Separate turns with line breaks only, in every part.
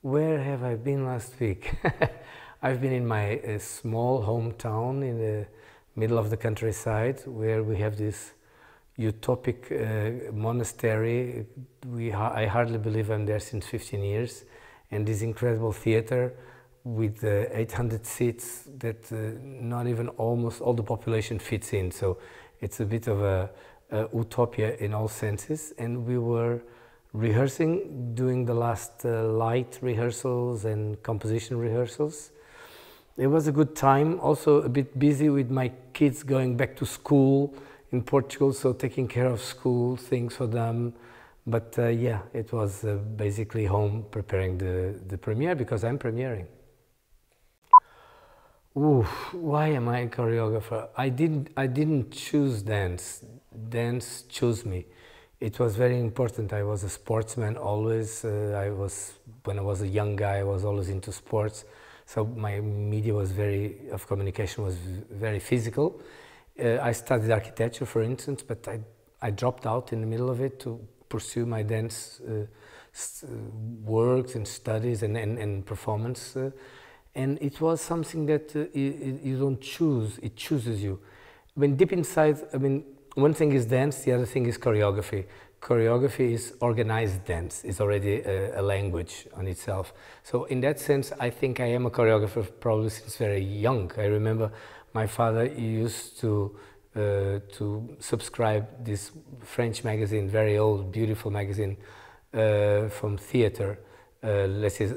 Where have I been last week? I've been in my small hometown in the middle of the countryside where we have this utopic monastery. I hardly believe I'm there since 15 years, and this incredible theater with 800 seats that not even almost all the population fits in. So it's a bit of a utopia in all senses, and we were rehearsing, doing the last light rehearsals and composition rehearsals. It was a good time, also a bit busy with my kids going back to school in Portugal, so taking care of school things for them. But yeah, it was basically home preparing the premiere, because I'm premiering. Ooh, why am I a choreographer? I didn't choose dance. Dance chose me. It was very important. I was a sportsman always. When I was a young guy, I was always into sports. So my media of communication was very physical. I studied architecture, for instance, but I dropped out in the middle of it to pursue my dance works and studies and performance. And it was something that you don't choose, it chooses you. Deep inside, one thing is dance, the other thing is choreography. Choreography is organized dance, it's already a language on itself. So in that sense, I think I am a choreographer probably since very young. I remember my father used to subscribe this French magazine, very old, beautiful magazine from theater. Let's say,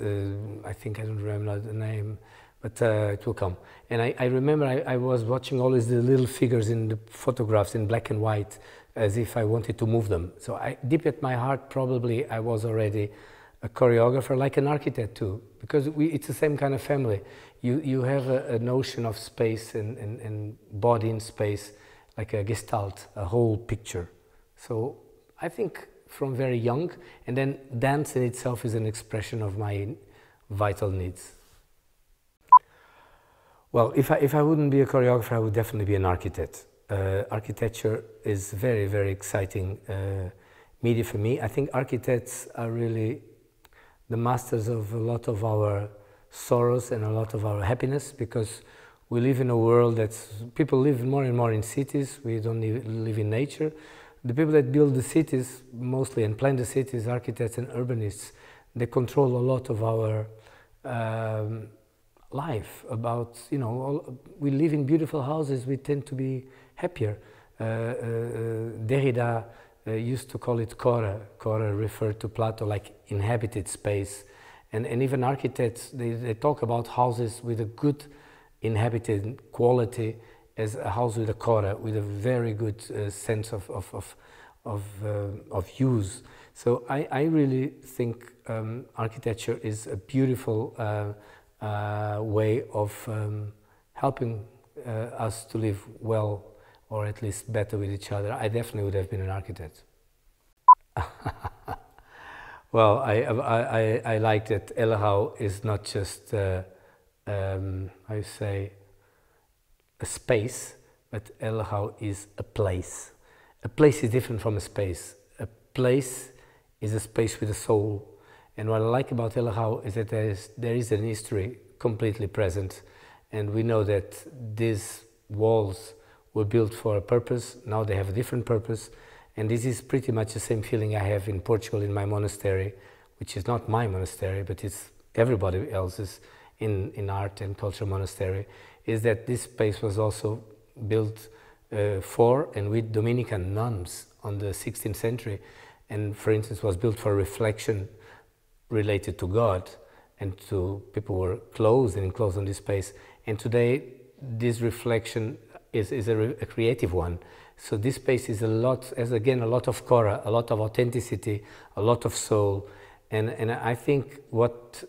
I think I don't remember the name, but it will come. And I remember I was watching always the little figures in the photographs in black and white, as if I wanted to move them. So deep at my heart, probably I was already a choreographer, like an architect too, because it's the same kind of family. You have a notion of space and body in space, like a gestalt, a whole picture. So I think from very young, and then dance in itself is an expression of my vital needs. Well, if I wouldn't be a choreographer, I would definitely be an architect. Architecture is very, very exciting media for me. I think architects are really the masters of a lot of our sorrows and a lot of our happiness, because we live in a world people live more and more in cities. We don't live in nature. The people that build the cities mostly and plan the cities, architects and urbanists, they control a lot of our life. We live in beautiful houses, we tend to be happier. Derrida used to call it chora. Chora referred to Plato, like inhabited space. And even architects, they talk about houses with a good inhabited quality as a house with a chora, with a very good sense of use. So I really think architecture is a beautiful way of helping us to live well, or at least better with each other. I definitely would have been an architect. Well, I like that Hellerau is not just, how you say, a space, but Hellerau is a place. A place is different from a space. A place is a space with a soul. And what I like about Hellerau is that there is an history completely present. And we know that these walls were built for a purpose. Now they have a different purpose. And this is pretty much the same feeling I have in Portugal in my monastery, which is not my monastery, but it's everybody else's in art and culture monastery, is that this space was also built for and with Dominican nuns on the 16th century, and for instance was built for reflection related to God and to people who were closed and enclosed on this space. And today this reflection is a creative one. So this space is again a lot of chora, a lot of authenticity, a lot of soul, and I think what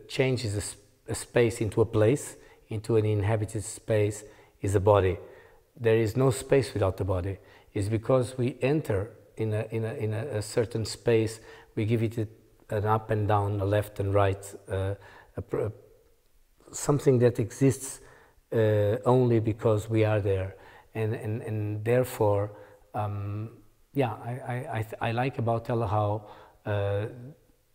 changes a space into a place, into an inhabited space, is a body. There is no space without the body. It's because we enter in a certain space, we give it an up and down, a left and right, something that exists only because we are there. And therefore, yeah, I like about Hellerau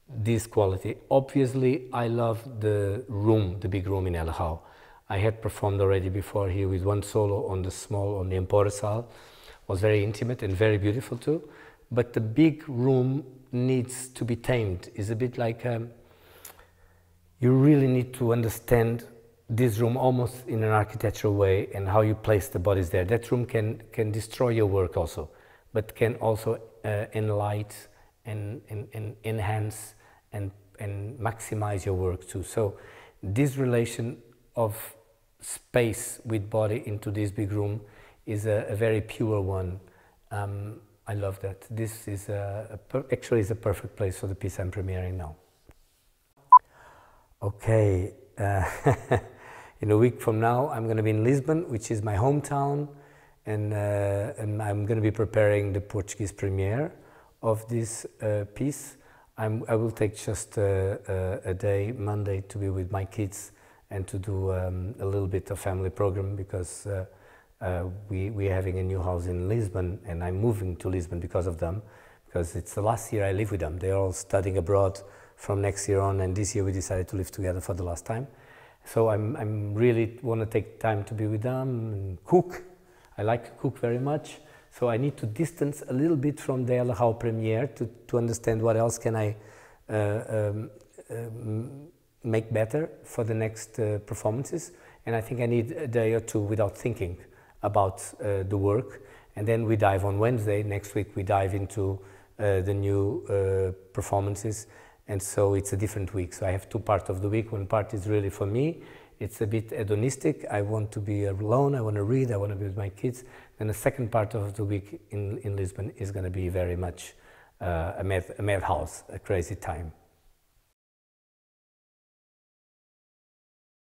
this quality. Obviously, I love the room, the big room in Hellerau. I had performed already before here with one solo on the Empore Saal. Was very intimate and very beautiful too. But the big room needs to be tamed. It's a bit like you really need to understand this room almost in an architectural way and how you place the bodies there. That room can destroy your work also, but can also enlighten and enhance and maximize your work too. So this relation of space with body into this big room is a very pure one. I love that. This is actually is a perfect place for the piece I'm premiering now. Okay, in a week from now I'm going to be in Lisbon, which is my hometown, and I'm going to be preparing the Portuguese premiere of this piece. I will take just a day, Monday, to be with my kids and to do a little bit of family program, because we're having a new house in Lisbon, and I'm moving to Lisbon because of them, because it's the last year I live with them. They're all studying abroad from next year on, and this year we decided to live together for the last time. So I'm really want to take time to be with them and cook. I like to cook very much. So I need to distance a little bit from the Hellerau premiere to understand what else can I make better for the next performances. And I think I need a day or two without thinking about the work. And then we dive on Wednesday. Next week we dive into the new performances. And so it's a different week. So I have two parts of the week. One part is really for me. It's a bit hedonistic. I want to be alone. I want to read. I want to be with my kids. Then the second part of the week in Lisbon is going to be very much a madhouse, a crazy time.